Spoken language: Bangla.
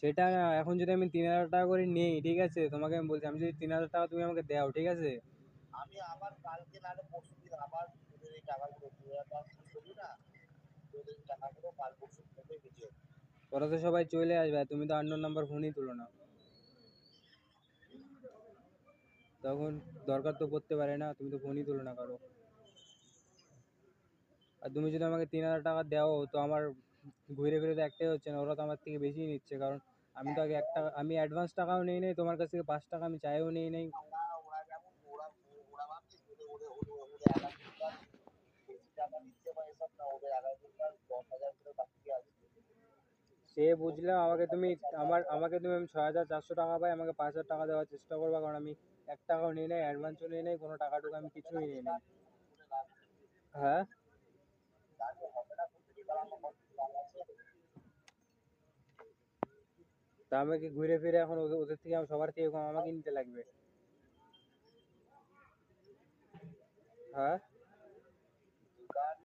সেটা না, এখন যদি আমি 3,000 টাকা করে নিই, ঠিক আছে, তোমাকে আমি বলছি, আমি যদি 3,000 টাকা তুমি আমাকে দাও, ঠিক আছে, ওরা তো সবাই চলে আসবে, আর তুমি তো আননোন নাম্বার ফোনই তুলো না, তখন দরকার তো পড়তে পারে না, তুমি তো ফোনই তুলো না কারো। আর তুমি যদি আমাকে 3,000 টাকা দাও, তো আমার ঘুরে ফিরে তো একটাই হচ্ছে না, ওরা তো আমার থেকে বেশি নিচ্ছে, কারণ আমি তো আগে আমি অ্যাডভান্স টাকাও নেই নাই তোমার কাছ থেকে, 5 টাকা আমি চাইও নেই নাই। সে বুঝলাম, আমাকে তুমি আমি 6,400 টাকা পাই, আমাকে 5,000 টাকা দেওয়ার চেষ্টা করবা, কারণ আমি 1 টাকাও নিই নাই, অ্যাডভান্সও নিই নাই, কোনো টাকাটুকু আমি কিছুই নিই নাই। হ্যাঁ, তা আমাকে ঘুরে ফিরে এখন ওদের থেকে সবার থেকে কম আমাকে নিতে লাগবে। হ্যাঁ।